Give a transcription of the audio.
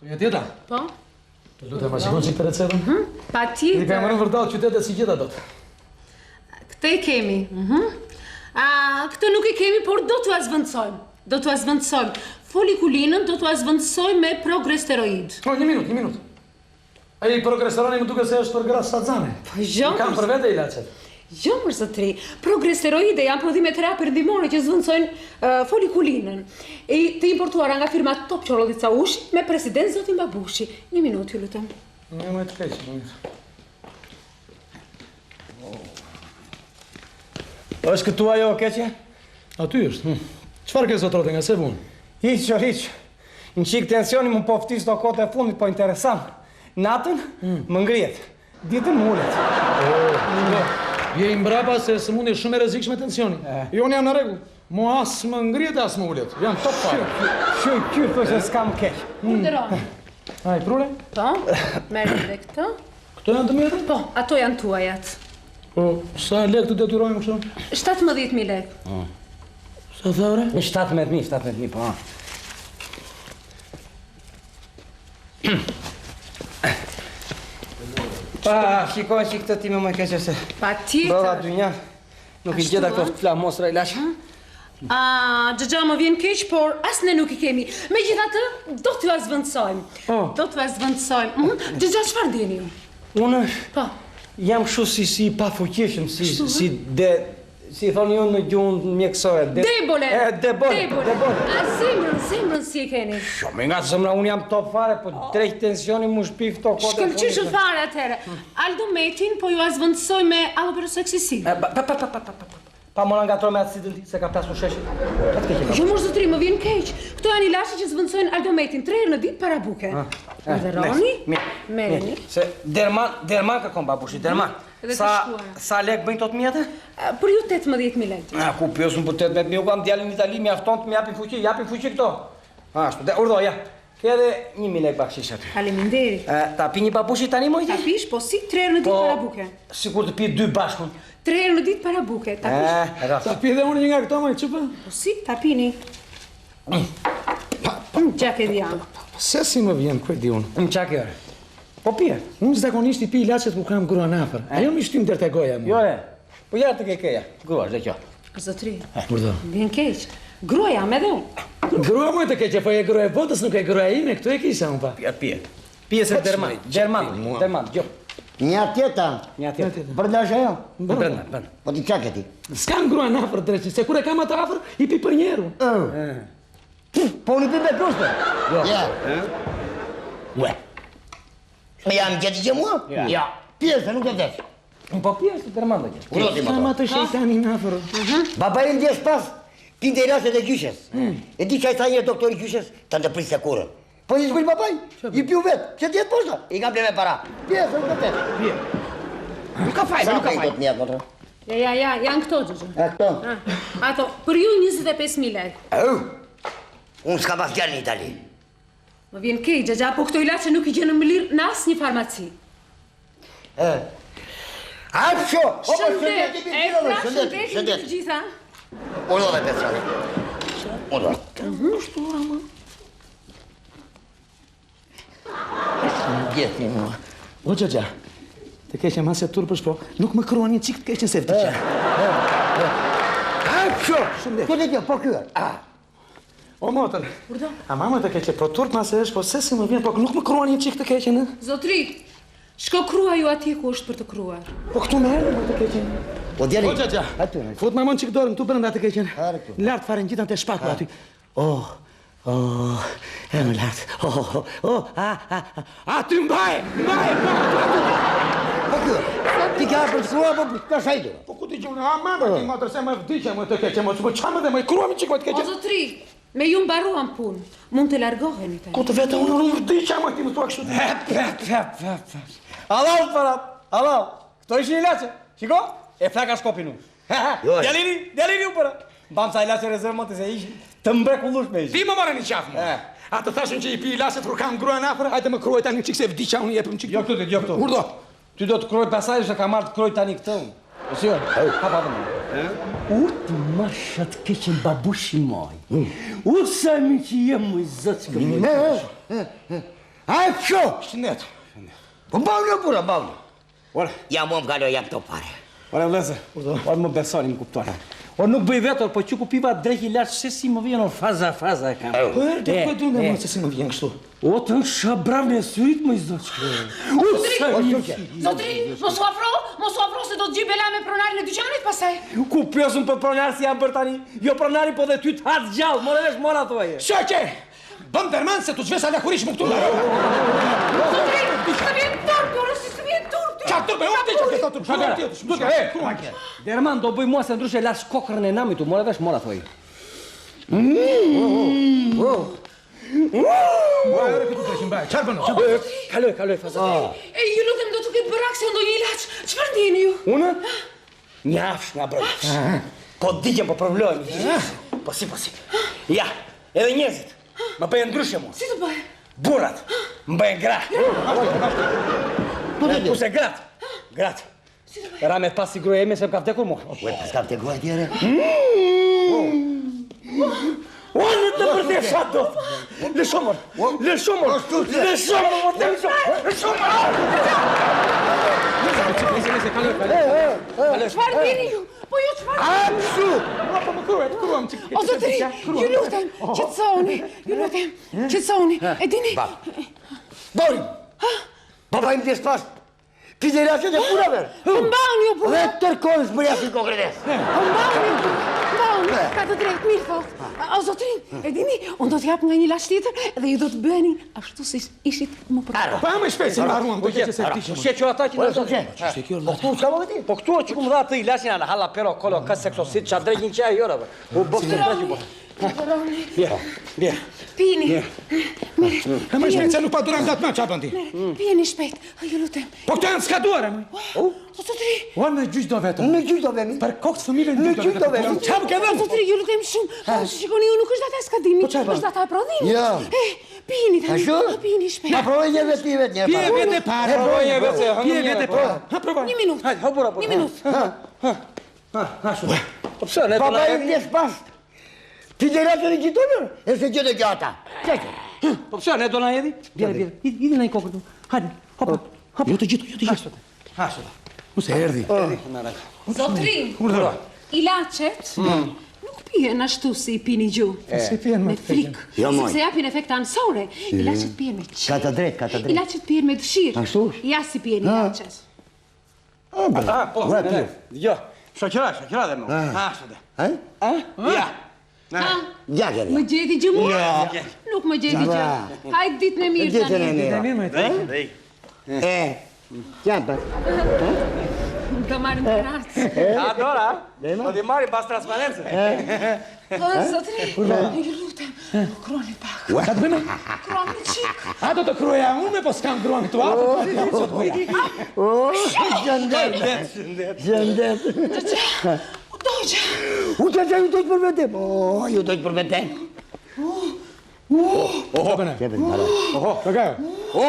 Ja tjeta? Po? Të lutem, ma shikon që këtë recetën? Pa tjetër. I ka mërën vërdalë qytetet si gjitha dot. Këtë i kemi. Këtë nuk i kemi, por do t'u azvëndsojmë. Do t'u azvëndsojmë. Folikulinën do t'u azvëndsojmë me progesteroid. O, një minut. Ai progesteroni më duke se është për gra sazane. Po jo. Kam për vete ilacet. Jo, mërë zotri. Progesteroide janë prodhime terapërdimore që zëvëndsojnë folikulinën. E të importuara nga firma Top Qorollica Ushi me president zotin Babushi. Një minut, ju lutem. Një më të keqë, një minut. Është këtu ajo keqe? Aty është. Qëfar ke zotrote nga se vunë? Hiq. Në qikë tensioni më poftis do kote e fundit, po interesant. Natën më ngrijet. Ditën më ullet. Je i mbrapa se së mundi shumë e rrezikshme tensioni. Jo, unë jam në rregull. Mo as më ngrihet as më ullet. Jam top fare. Shuj kyrë të që s'kam keq. Urderoni. Ai, prule? Po, merë dhe këto. Këto janë të mjetën? Po, ato janë tuajat. Po, sa lek të detyrojmë kështu? 17.000 lek. Sa thavre? 17.000, po. Pa, shikoj që këtë ti me më keqe se... Pa tjetër. Bëra dynja, nuk i gjeda këto flamosra i lashë. Gjëgja më vjen keq, por as ne nuk i kemi. Megjithatë, do t'ju azvëndsojmë. Gjëgja, çfarë dini ju? Unë Po. jam shu si pa fuqishëm, si thoni ju në gjuhën mjekësore. Debole. Debole. A zemrën si e keni? Shumë nga zemra, unë jam top fare, po drejt tensioni mu shpi këto kote. Shkëlqyshë fare atëherë. Aldometin po ju azvëndsoj me alloperoseksisin. Pa mora nga troj me atësidën ti, se ka plasur sheshin. Jo, mos zotri, më vjen keq. Këto janë ilashe që zvëndsojnë aldometin 3 herë në ditë para buke. Urderoni? Merreni. Se derman ka kon babushi, derman. Sa lek bëjnë tot mjetë? Për ju 18.000 lek. Ku pjesën për 18.000, u kam djalin në Itali, mjafton të më japin fuqi këto. Ashtu, urdo, ja. Ke edhe 1.000 lek bakshish aty. Faleminderit. Ta pi një babushi tani mojti? Ta pish, po si 3 herë në ditë para buke. Sikur të pi 2 bashkun. 3 herë në ditë para buke, ta pish. Ta pi dhe unë një nga këto më çupa? Po si, ta pini. Gjak e diam. Se si më vjen, ku e di unë? Çak e. Po pije. Unë zakonisht i pi ilacet ku kam gruan afër. Ajo më shtym deri te goja më. Jo e. Po ja të keja. Grua, dhe kjo. Zotri. Urdo. Vjen keq. Gruaja me dhe unë. Grua më të keqe, po e grua e botës, nuk e grua ime, këtu e kisha unë pa. Pije. Pije se derman, gjo. Një tjeta. Brenda është ajo? Brenda. Po ti çka ke ti? S'kam gruan afër drejt, se kur e kam atë afër, i pi për njerë. Po unë i pi me kushte? Ja. Ue. Me jam gjeti që mua? Ja. Pjesë, nuk e vesh. Po pije se derman dhe kjo. Kam atë shejtanin afër. Baba i ndjes pas, pinte raset e gjyshes. E di çaj tha një doktori gjyshes, ta ndëprisë kurrën. Po i zgjul babaj, i piu vet, që t'jetë poshta, i kam bleme para. Pjesë, nuk e vesh. Pije. Nuk ka fajnë, nuk ka Sa fajnë. mjetë, motra? Ja, janë këto gjëgjë. E këto? Ato, për ju 25.000 lek. Unë s'ka pas djalë në Itali. Më vjen keq, gjëgja, po këto ilaçe nuk i gjenë më lirë në asnjë farmaci. Hapsho! Shëndet të gjitha. Unë dhe Petrani. Unë dhe. Gjeti mua. O gjëgja, të keqe ma se turpësh, po nuk më kruan një qikë të keqen se vdikja. Hapsho! Këtë kjo, po kjo. O motër, a mama të keqe, po turp ma se është, po se si më vjen, po nuk më kruan një qikë të keqen, Zotri, shko krua ju atje ku është për të kruar. Po këtu me herë, të keqen. Po djeli. O gjëgja, fut ma mon qikë dorën, tu brenda të keqen. Lartë fare në gjithan të shpaku aty. E më lartë. Aty mbaj. Po kjo, ti ka për të krua, po ka shajdu. Po ku ti gjunë, mama ti motër, se më vdikja më të keqen, po qa më dhe më i kruam i qikë më të O keqen. zotri, me ju mbaruan punë, mund të largoheni tani. Ku të vete unë vdikja më ti më thua kështu. Allahu parat, Allahu. Këto ishin ilaçe. Shiko? E flaka shkopin unë. Djalini u para. Bam sa ilaçe rezervmonte se ishin të mrekullueshme ishin. Ti më marrën një qafë më. A të thashën që i pi ilaçet kur kam gruan afër, hajde më kruaj tani çik se vdiqa unë jepëm çik. Jo këtu. Urdo. Ty do të kroj pasaj se ka marrë të kroj tani këtë unë. E si jo? Hapa dhe Urtë mashat keqen babushi moj. Sa mi që jem i zëtë që këmë. Hajde kështu! Shëndet. Po mbavni o pura, mbavni. Ore, Ja mu më kaloj, jam këto pare. ore vleze, ore më besoni, më kuptoni. Ore nuk bëj vetë, po që ku piva drejt i lartë, se si më vjen, ore faza e kam. Po erdë, po du me se si më vjen kështu. O, të në shabravnë e syrit, më i zoqë. Zotrin, mos u afro se do të gjibela me pronarin e dyqanit pasaj. Ku pjesën për pronarë si jam për tani? Jo pronari, po dhe ty të hatë gjallë, more vesh mora të vaje. Shoqe! Bëm dërman se tu çvesa lakurish më këtu. Zotrin, të vjen turp, ore si të vjen turp. Çfarë turp? Unë të çfarë turp? Çfarë? Derman, do bëj mua se ndryshe lash kokrën e namit tu, more vesh mora të vaje. Ore këtu të shimbaj. Çfarë bën? Kaloj, faza. E ju lutem do të ketë bërak se ndonjë ilaç. Çfarë ndjeni ju? Unë? Njafsh nga brojsh. Po digjem po problemi. Po si. Ja, edhe njerëzit. Më bëjnë ndryshe mu. Si të bëhe? Burrat. Më bëjnë gra. Kurse grat. Ramet pas si gruaja ime se më ka vdekur mua. Ue, pas kam të gruaj tjere. Unë të përte shatë do. Lëshomër. Çfarë ndjeni ju? Po ju çfarë? Apsu! Po më kruam. O zotri, ju lutem, qetësoni. E dini? Borim! Baba im t'jesh pas! Pizeraset e pura ver! Mbani ju pura. Dhe tërkohën shmërja si kokredes! Mbani, ka të drejtë, mirë thot. O zotrin, e dini, unë do t'jap nga një laç tjetër dhe ju do të bëheni ashtu si ishit më përpara. Po më shpejt se mbaruam, do të që se Po që ata që në zonë. Po këtu çka më vëti? Po këtu që ku më dha të ilaçin ana halla pero kolo ka seksosit ça drejtin çaj jora. U bëf të drejtë po. Bia. Pini. Më shpejt se nuk pa duran gat më çapën ti. Pini shpejt, ju lutem. Po këto janë skaduar më. O zotri, Unë me gjyq do vetëm. Në gjyq do vemi. Për kokë fëmijën Në gjyq do vemi. Çfarë ke o dhënë? zotri, ju lutem shumë. Shikoni, ju nuk është ata skadimi, është ata e prodhimit. Ja. Pini tani. Ashtu? Pini shpejt. Ma provoj një vetë ti vetë një Pije vete para. Provoj vetë, Pije vete para. Ha provoj. Një minutë. Hajde, ha bura. Një minutë. Ashtu. Po pse ne Baba im t'jesh pas! Pizeraset e gjitonë? E se gjëtë gjata. Qeqe. Po pse ne do na jedi? Bjerë. Idi në një kokër. Hajde. Hop. Jo të gjithë. Ashtu. Mos e erdhi. Zotrin, Urdhëro. ilaçet nuk pihen ashtu si i pini ju. Si pihen Me më frikë. Jo, moj. Sepse japin efekte anësore. Ilaçet pihen me qejf. Ka të drejt. Ilaçet pihen me dëshirë. Ashtu? Ja si pihen ilaçet. Po. Jo. Shoqëra dhe më. Ashtu dhe. Ja. Ja, kërë. Më gjeti gjë mua? Nuk më gjeti gjë. Hajde ditën e mirë Ditën e tani. mirë. Qapa. Do marrim kartë. Adora. Po di marrim pas transparencë. O zotri, ju lutem. Kroni pak. Ka të bëjmë? Kroni çik. A do të kruaja unë me po s'kam gruan këtu apo? Shëndet. Doja. U që ju dojtë për vetem? O, ju dojtë për vetem? Çfarë bën? Qepën, para. Oho, ka. O!